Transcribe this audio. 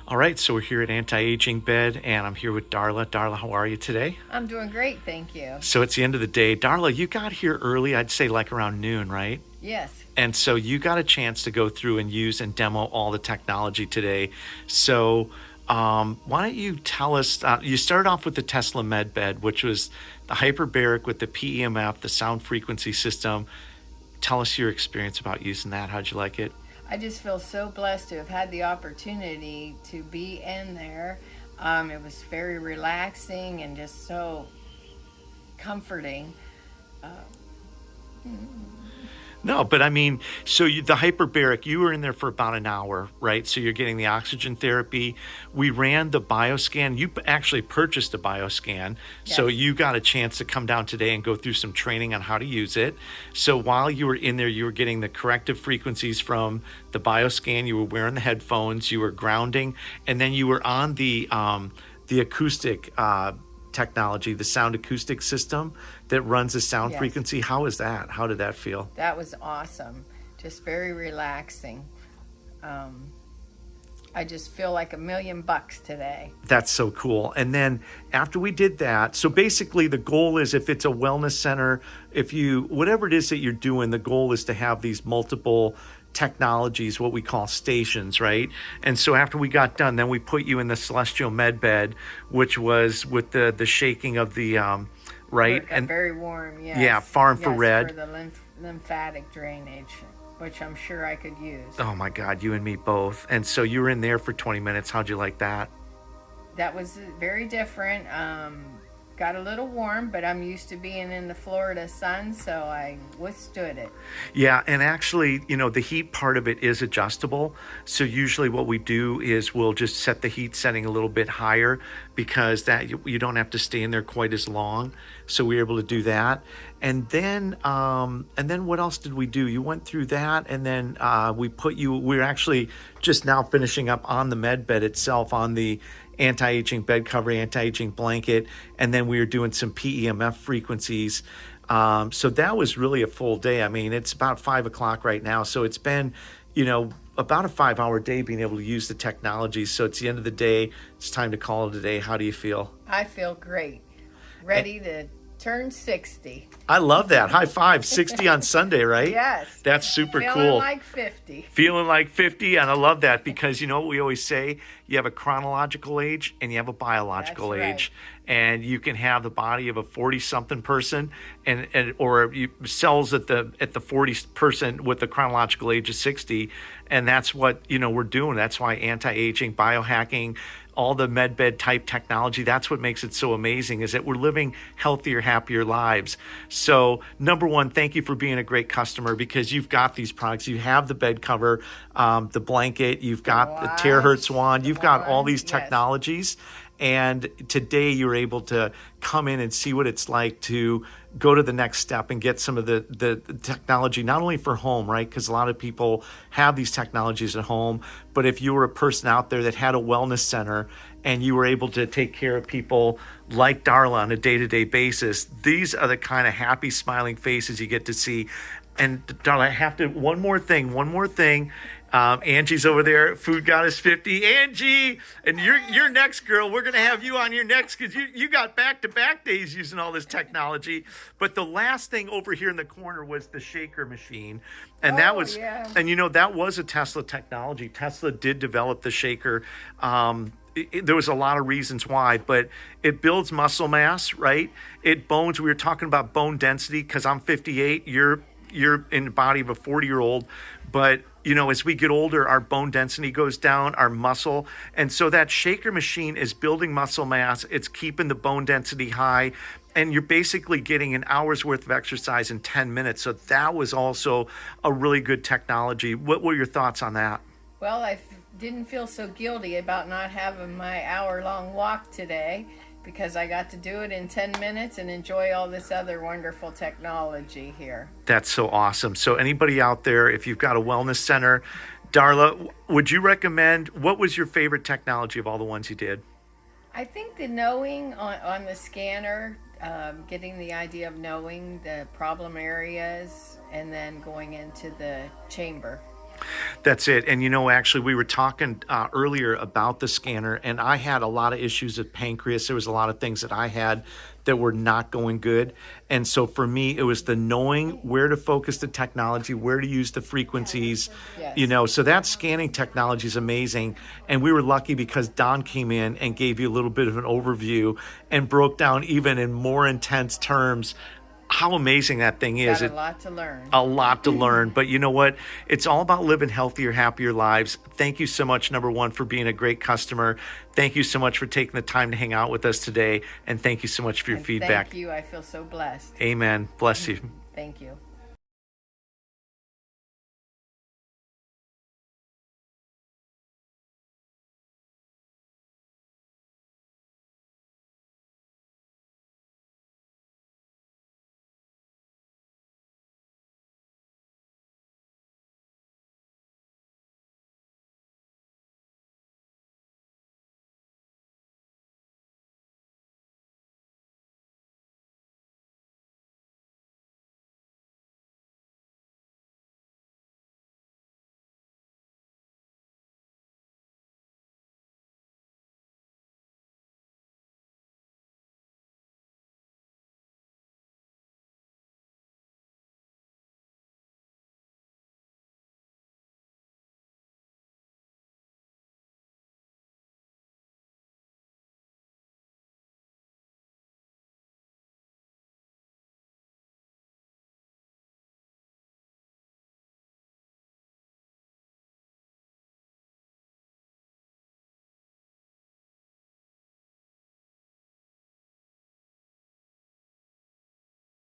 All right, so we're here at Anti-Aging Bed, and I'm here with Darla. Darla, how are you today? I'm doing great, thank you. So it's the end of the day. Darla, you got here early, I'd say like around noon, right? Yes, And so you got a chance to go through and use and demo all the technology today. So why don't you tell us, you started off with the Tesla Med Bed, which was the Hyperbaric with the PEMF, the sound frequency system. Tell us your experience about using that. How'd you like it? I just feel so blessed to have had the opportunity to be in there. It was very relaxing and just so comforting. Uh, No, but I mean, so the hyperbaric, you were in there for about an hour, right? So you're getting the oxygen therapy. We ran the bioscan. You actually purchased a bioscan. So yes, you got a chance to come down today and go through some training on how to use it. So while you were in there, you were getting the corrective frequencies from the bioscan. You were wearing the headphones. You were grounding. And then you were on the acoustic technology, the sound acoustic system that runs the sound yes, frequency. How is that? How did that feel? that was awesome. Just very relaxing. Um, I just feel like $1,000,000 today. That's so cool. And then after we did that, so basically the goal is if it's a wellness center, if you, whatever it is that you're doing, the goal is to have these multiple technologies, what we call stations, right? And so after we got done, then we put you in the celestial med bed, which was with the shaking of the, right? And very warm, yes. Yeah, far Yes, infrared. for the lymphatic drainage, which I'm sure I could use. Oh my God, you and me both. And so you were in there for 20 minutes. How'd you like that? That was very different. Got a little warm, but I'm used to being in the Florida sun, so I withstood it. Yeah, and actually, the heat part of it is adjustable. So usually what we do is we'll just set the heat setting a little bit higher because that you don't have to stay in there quite as long. So we were able to do that. And then what else did we do? You went through that, and then we're actually just now finishing up on the med bed itself, on the anti-aging bed cover, anti-aging blanket, and then we were doing some PEMF frequencies. So that was really a full day. I mean, it's about 5 o'clock right now, so it's been, about a 5-hour day being able to use the technology. So it's the end of the day. It's time to call it a day. How do you feel? I feel great. Ready to turn 60. I love that. High five. 60 on Sunday, right? Yes. That's super Feeling cool. like 50. Feeling like 50, and I love that because you know what we always say, you have a chronological age and you have a biological That's right. age, and you can have the body of a 40 something person or cells at the 40 person with the chronological age of 60, and that's what we're doing. That's why anti-aging, biohacking, all the med bed type technology, that's what makes it so amazing, is that we're living healthier, happier lives. So number one, thank you for being a great customer, because you've got these products. You have the bed cover, the blanket, you've got the terahertz wand, you've got all these Yes. technologies. And today you're able to come in and see what it's like to go to the next step and get some of the technology, not only for home, right? Because a lot of people have these technologies at home, but if you were a person out there that had a wellness center and you were able to take care of people like Darla on a day-to-day basis, these are the kind of happy, smiling faces you get to see. And Darla, I have to, one more thing. Angie's over there, Food Goddess 50. Angie, and you're next, girl. We're gonna have you on your next, because you got back-to-back days using all this technology. But the last thing over here in the corner was the shaker machine, and that was, yeah. and that was a Tesla technology. Tesla did develop the shaker. There was a lot of reasons why, but it builds muscle mass, right? It bones. We were talking about bone density because I'm 58. You're in the body of a 40-year-old, but as we get older, our bone density goes down, our muscle. And so that shaker machine is building muscle mass. It's keeping the bone density high. And you're basically getting an hour's worth of exercise in 10 minutes. So that was also a really good technology. What were your thoughts on that? Well, I didn't feel so guilty about not having my hour-long walk today, because I got to do it in 10 minutes and enjoy all this other wonderful technology here. That's so awesome. So anybody out there, if you've got a wellness center, Darla, would you recommend, what was your favorite technology of all the ones you did? I think the knowing on the scanner, getting the idea of knowing the problem areas and then going into the chamber. That's it. And, actually, we were talking earlier about the scanner, and I had a lot of issues with pancreas. There was a lot of things that I had that were not going good. And so for me, it was the knowing where to focus the technology, where to use the frequencies, Yes. so that scanning technology is amazing. And we were lucky because Don came in and gave you a little bit of an overview and broke down even in more intense terms how amazing that thing is. Got a lot to learn. A lot to learn. But you know what? It's all about living healthier, happier lives. Thank you so much, number one, for being a great customer. Thank you so much for taking the time to hang out with us today. And thank you so much for your feedback. Thank you. I feel so blessed. Amen. Bless you. Thank you.